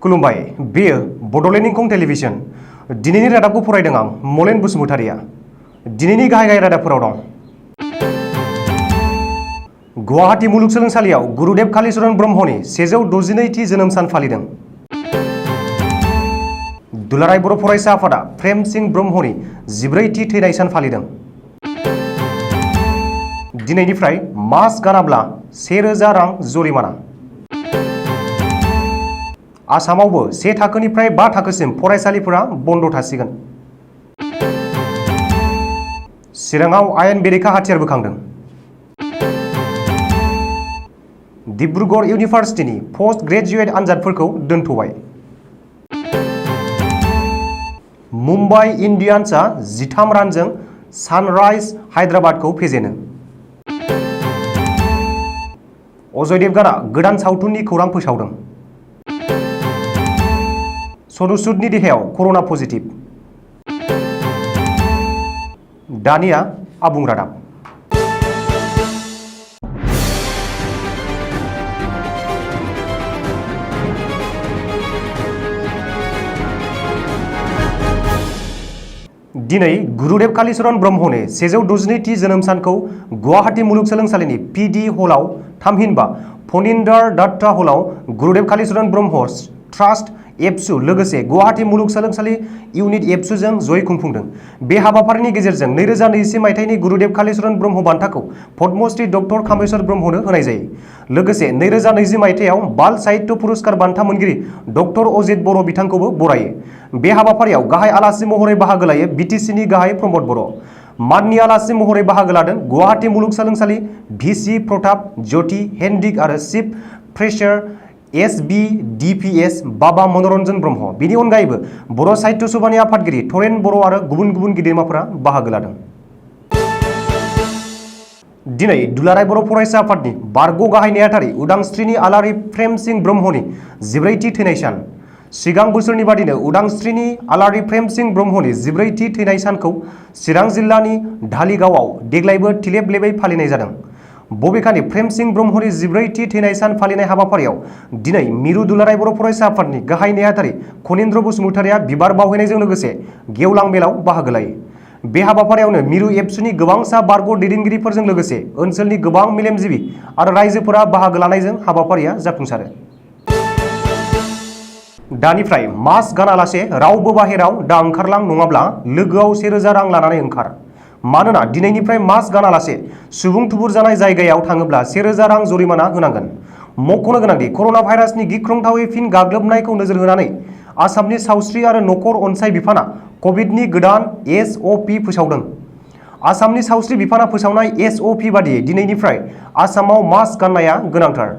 खुलुमबाय बेयो बड'लेण्ड इंखं टेलिभिजन दिनैनि रादाबखौ फरायदों आं मलेन बसुमतारिया। दिनैनि गाहाय रादाबफोराव दं। गुवाहाटी मुलुगसोलोंसालियाव गुरुदेव कालीचरण ब्रह्मनि 162थि जोनोम सान फालिदों। दुलाराय बर' फरायसा आफादा प्रेम सिंह ब्रह्मनि 14थि थैनाय सान फालिदों। दिनैनिफ्राय मास्क गानाब्ला 1000 रां जरिमाना। आसामावबो 1 थाखोनिफ्राय 5 थाखोसिम फरायसालिफोरा बन्द थासिगोन। चिराङाव आयेन बेरेखा हाथियार बोखांदों। डिब्रुगड़ इउनिभार्सिटिनि पोस्ट ग्रेजुएट आनजादफोरखौ दोनथ'बाय। मुम्बाइ इन्डियान्सआ 13 रानजों सानराइज हायद्राबादखौ फेजेनो। अजय देवगानआ गोदान सावथुननि खौरां फोसावदों। सनु सुदनि देहायाव कर'ना पजिटिभ। दानिया आबुं रादाब। दिनै गुरुदेव कालीचरण ब्रह्मनि 162थि जोनोम सानखौ गुवाहाटी मुलुगसोलोंसालिनि PD हलाव थामहिनबा फनिन्द्र दत्त हलाव गुरुदेव कालीचरण ब्रह्म ट्रास्ट एबसु लोगोसे गुवाहाटी मुलुगसोलोंसालि इउनिट एबसुजों जयै खुंफुंदों। बे हाबाफारिनि गेजेरजों 2021 मायथाइनि गुरुदेव कालीचरण ब्रह्म बान्थाखौ पद्मश्री डक्टर कामेश्वर ब्रह्मनो होनाय जायो। लोगोसे 2020 मायथाइयाव बाल साहित्य पुरस्कार बान्था मोनगिरि डक्टर अजित बर' बिथांखौबो बरायो। बे हाबाफारियाव गाहाय आलासि महरै बाहागो लायो BTCनि गाहाय प्रमद बर'। माननि आलासि महरै बाहागो लादों गुवाहाटी मुलुगसोलोंसालि VC प्रताप ज्योति हेनडिक आरो चिफ फ्रेशार SBDPS बाबा मनरन्जन ब्रह्म। बेनि अनगायैबो बर' साहित्य सभानि आफादगिरि थरेन बर' आरो गुबुन गुबुन गिदिरमाफोरा बाहागो लादों। दिनै दुलाराय बर' फरायसा आफादनि बारग' गाहाय नेहाथारि उदांस्रिनि आलारि प्रेम सिंह ब्रह्मनि 14थि थैनाय सान। सिगां बोसोरनि बादिनो उदांस्रिनि आलारि प्रेम सिंह ब्रह्मनि 14थि थैनाय सानखौ चिरां जिल्लानि धालिगावआव देग्लायबो थिलेबलेबै फालिनाय जादों। बबेखानि प्रेम सिंह ब्रह्मनि 14थि थैनाय सान फालिनाय हाबाफारियाव दिनै मिरु दुलाराय बर' फरायसा आफादनि गाहाय नेहाथारि खनिन्द्र बसुमतारिया बिबार बावहैनायजों लोगोसे गेवलां मेलाव बाहागो लायो। बे हाबाफारियावनो मिरु एबसुनि गोबांसा बारग' दैदेनगिरिफोरजों लोगोसे ओनसोलनि गोबां मेलेमजिबि आरो रायजोफोरा बाहागो लानायजों हाबाफारिया जाफुंसारो। दानिफ्राय मास्क गानालासे रावबो बाहेराव दा ओंखारलां नङाब्ला लोगोआव 1000 रां लानानै ओंखार। मानोना दिनैनिफ्राय मास्क गानालासे सुबुं थुबुर जानाय जायगायाव थाङोब्ला 1000 रां जरिमाना होनांगोन। मख'नो गोनांदि कर'ना भाइरासनि गिख्रंथावै फिन गाग्लोबनायखौ नोजोर होनानै आसामनि सावस्रि आरो नखर अनसाय बिफाना कभिडनि गोदान SOP फोसावदों। आसामनि सावस्रि बिफाना फोसावनाय SOP बादियै दिनैनिफ्राय आसामाव मास्क गाननाया गोनांथार।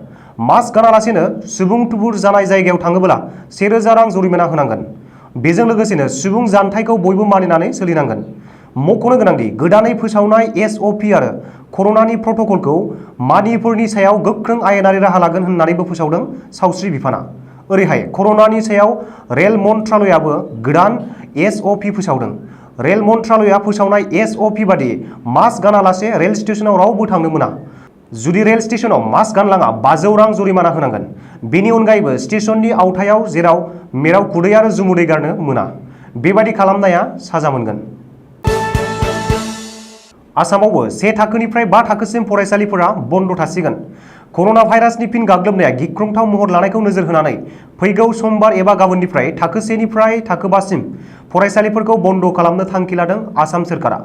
मास्क गानालासेनो सुबुं थुबुर जानाय जायगायाव थाङोब्ला 1000 रां जरिमाना होनांगोन। बेजों लोगोसेनो सुबुं जानथायखौ बयबो मानिनानै सोलिनांगोन। मख'नो गोनांदि गोदानै फोसावनाय SOP आरो कर'नानि प्रट'कलखौ मानियैफोरनि सायाव गोख्रों आयेनारि राहा लागोन होननानैबो फोसावदों सावस्रि बिफाना। ओरैहाय कर'नानि सायाव रेल मन्त्रालयाबो गोदान SOP फोसावदों। रेल मन्त्रालया फोसावनाय SOP बादियै मास्क गानालासे रेल स्टेशनाव रावबो थांनो मोना। जुदि रेल स्टेशनाव मास्क गानलाङा 500 रां जरिमाना होनांगोन। बेनि अनगायैबो स्टेशननि आवथायाव जेराव मेराव खुदै आरो जुमुदै गारनो मोना। बेबादि खालामनाया साजा मोनगोन। आसामावबो 1 थाखोनिफ्राय 5 थाखोसिम फरायसालिफोरा बन्द थासिगोन। कर'ना भाइरासनि फिन गाग्लोबनाया गिख्रंथाव महर लानायखौ नोजोर होनानै फैगौ समबार एबा गाबोननिफ्राय थाखो 1 निफ्राय थाखो 5 सिम फरायसालिफोरखौ बन्द खालामनो थांखि लादों आसाम सोरखारा।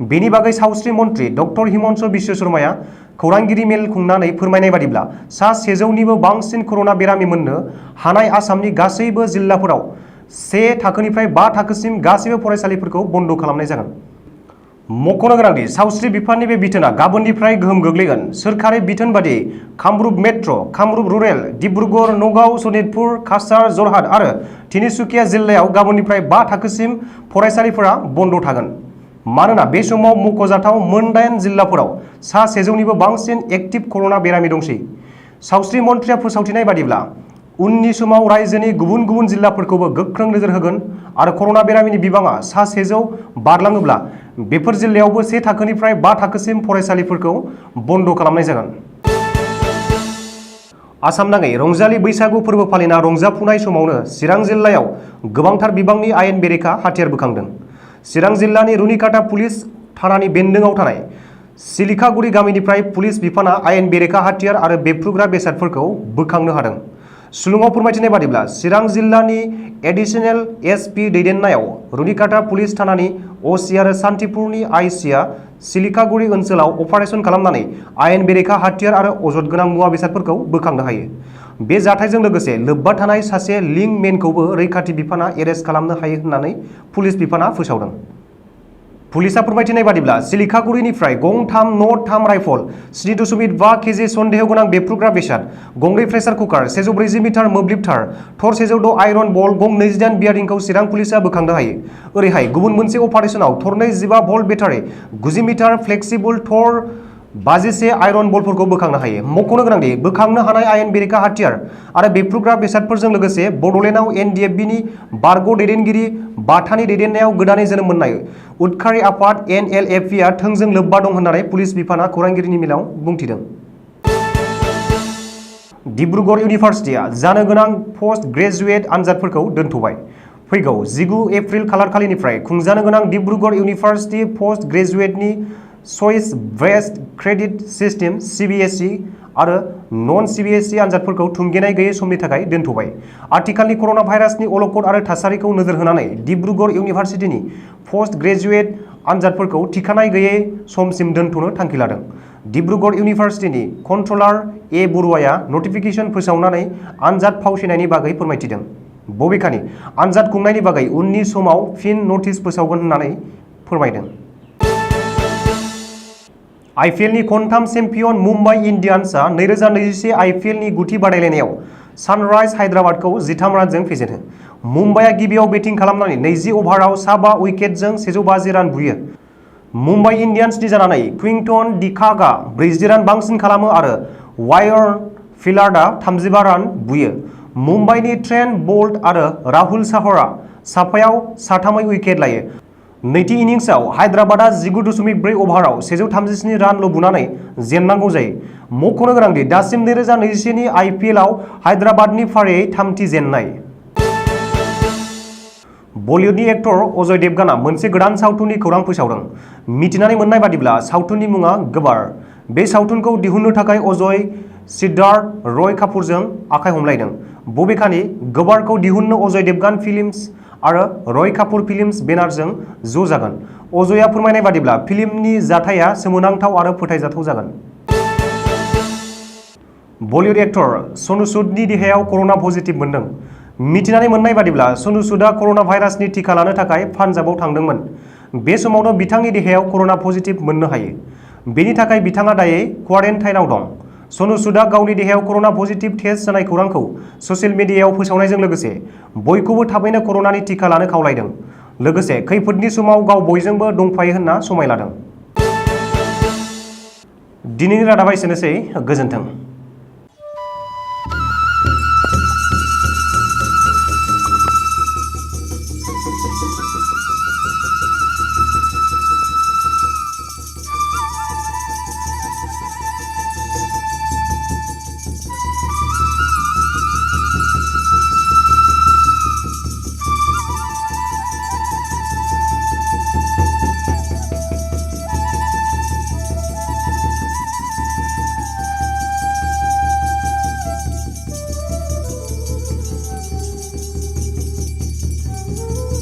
बेनि बागै सावस्रि मन्त्रि डक्टर हिमन्त बिश्व शर्माया खौरांगिरि मेल खुंनानै फोरमायनाय बादिब्ला सा 100निबो बांसिन कर'ना बेरामि मोननो हानाय आसामनि गासैबो जिल्लाफोराव 1 थाखोनिफ्राय 5 थाखोसिम गासैबो फरायसालिफोरखौ बन्द खालामनाय जागोन। मख'नो गोनांदि सावस्रि बिफाननि बे बिथोना गाबोननिफ्राय गोहोम गोग्लैगोन। सोरखारि बिथोन बादियै कामरुप मेट्र', कामरुप रुरेल, डिब्रुगड़, नगाव, सनितपुर, काछार, जरहाट आरो तिनिसुकिया जिल्लायाव गाबोननिफ्राय 5 थाखोसिम फरायसालिफोरा बन्द थागोन। मानोना बे समाव मख'जाथाव मोन 8 जिल्लाफोराव सा 100निबो बांसिन एक्टिभ कर'ना बेरामि दंसै। सावस्रि मन्थ्रिया फोसावथिनाय बादिब्ला उननि समाव रायजोनि गुबुन गुबुन जिल्लाफोरखौबो गोख्रों नोजोर होगोन आरो कर'ना बेरामिनि बिबाङा सा 100 बारलाङोब्ला बेफोर जिल्लायावबो 1 थाखोनिफ्राय 5 थाखोसिम फरायसालिफोरखौ बन्द खालामनाय जागोन। आसामनाङै रंजालि बैसागु फोरबो फालिना रंजाफुनाय समावनो चिरां जिल्लायाव गोबांथार बिबांनि आयेन बेरेखा हाथियार बोखांदों। चिरां जिल्लानि रुनिकाटा पुलिस थानानि बेन्दोङाव थानाय सिलिखागुरि गामिनिफ्राय पुलिस बिफाना आयेन बेरेखा हाथियार आरो बेफ्रुग्रा बेसादफोरखौ बोखांनो हादों। सुलुङाव फोरमायथिनाय बादिब्ला चिरां जिल्लानि एडिशनेल एसपि दैदेननायाव रुनिकाटा पुलिस थानानि असि आरो सान्तिपुरनि आइसिआ सिलिखागुरि ओनसोलाव अपारेशन खालामनानै आयेन बेरेखा हाथियार आरो अजद गोनां मुवा बेसादफोरखौ बोखांनो हायो। बे जाथायजों लोगोसे लोब्बा थानाय सासे लिंक मेनखौबो रैखाथि बिफाना एरेस्ट खालामनो हायो होननानै पुलिस बिफाना फोसावदों। पुलिसा फोरमायथिनाय बादिब्ला सिलिखागुरिनिफ्राय गं3 नट 3 राइफल, 7.5 केजि सन्देह गोनां बेफ्रुग्रा बेसाद, गंब्रै प्रेसार कुकार, 140 मिटार मोब्लिब तार, थर 106 आइरन बल, गं 28 बियारिंखौ चिरां पुलिसा बोखांनो हायो। ओरैहाय गुबुन मोनसे अपारेशनाव थरनै 15 भल्ट बेटारि, 90 मिटार फ्लेक्सिबल थर 51 आइरन बलफोरखौ बोखांनो हायो। मख'नो गोनांदि बोखांनो हानाय आयेन बेरेखा हाथियार आरो बेफ्रुग्रा बेसादफोरजों लोगोसे बड'लेण्डआव एनडिएफबिनि बारग' दैदेनगिरि बाथानि दैदेननायाव गोदानै जोनोम मोननाय उदखारि आफाद एनएलएफबिआ थोंजों लोब्बा दं होननानै पुलिस बिफाना खौरांगिरिनि मेलाव बुंथिदों। डिब्रुगड़ इउनिभार्सिटिया जानो गोनां पस्ट ग्रेजुएट आनजादफोरखौ दोनथ'बाय। फैगौ 19 एप्रिल खालारखालिनिफ्राय खुंजानो गोनां डिब्रुगड़ इउनिभार्सिटि पस्ट ग्रेजुएटनि choice based credit system (CBSE) आरो नन CBSE आनजादफोरखौ थुंगेनाय गैयै समनि थाखाय दोनथ'बाय। आथिखालनि कर'ना भाइरासनि अलखद आरो थासारिखौ नोजोर होनानै डिब्रुगड़ इउनिभार्सिटिनि पस्ट ग्रेजुएट आनजादफोरखौ थिखानाय गैयै समसिम दोनथ'नो थांखि लादों। डिब्रुगड़ इउनिभार्सिटिनि कन्ट्रलार ए बरुवाया नटिफिकेशन फोसावनानै आनजाद फावसायनायनि बागै फोरमायथिदों। बबेखानि आनजाद खुंनायनि बागै उननि समाव फिन नटिस फोसावगोन होननानै फोरमायदों। आइपिएलनि खनथाम चेम्पियन मुम्बाइ इन्डियान्सआ 2021 आइपिएलनि गुथि बादायलायनायाव सानराइज हायद्राबादखौ 13 रानजों फेजेनो। मुम्बाइआ गिबियाव बेटिं खालामनानै 20 अभाराव 5 उइकेटजों 152 रान बुयो। मुम्बाइ इन्डियान्सनि जानानै क्विंटन डिकाकआ 40 रान बांसिन खालामो आरो वायर्न फिलार्डआ 35 रान बुयो। मुम्बाइनि ट्रेन्ट बोल्ट आरो राहुल चाहरआ साफायाव साथामै उइकेट लायो। नैथि इनिंसआव हायद्राबादआ 19.4 अभाराव 137 रानल' बुनानै जेननांगौ जायो। मख'नो गोनांदि दासिम 2021 नि आइपिएलआव हायद्राबादनि फारियै थामथि जेननाय। बलिउडनि एक्टर अजय देवगानआ मोनसे गोदान सावथुननि खौरां फोसावदों। मिथिनानै मोननाय बादिब्ला सावथुननि मुङा गब्बार। बे सावथुनखौ दिहुननो थाखाय अजय सिद्धार्थ रय कापुरजों आखाइ हमलायदों। बबेखानि गब्बारखौ दिहुननो अजय देवगान फिल्म्स आरो रय कापुर फिल्म्स बेनारजों ज' जागोन। अजयआ फोरमायनाय बादिब्ला फिल्मनि जाथाया सोमोनांथाव आरो फोथायजाथाव जागोन। बलिउड एक्टर सनु सूदनि देहायाव कर'ना पजिटिभ मोनदों। मिथिनानै मोननाय बादिब्ला सनु सूदआ कर'ना भाइरासनि टिका लानो थाखाय पान्जाबाव थांदोंमोन। बे समावनो बिथांनि देहायाव कर'ना पजिटिभ मोननो हायो। बेनि थाखाय बिथाङा दायै क्वारेन्टाइनआव दं। सनु सूदआ गावनि देहायाव कर'ना पजिटिभ टेस्ट जानाय खौरांखौ ससियेल मिडियायाव फोसावनायजों लोगोसे बयखौबो थाबैनो कर'नानि टिका लानो खावलायदों। लोगोसे खैफोदनि समाव गाव बयजोंबो दंफायो होनना समाय लादों। दिनैनि रादाबा एसेनोसै। गोजोन्थों।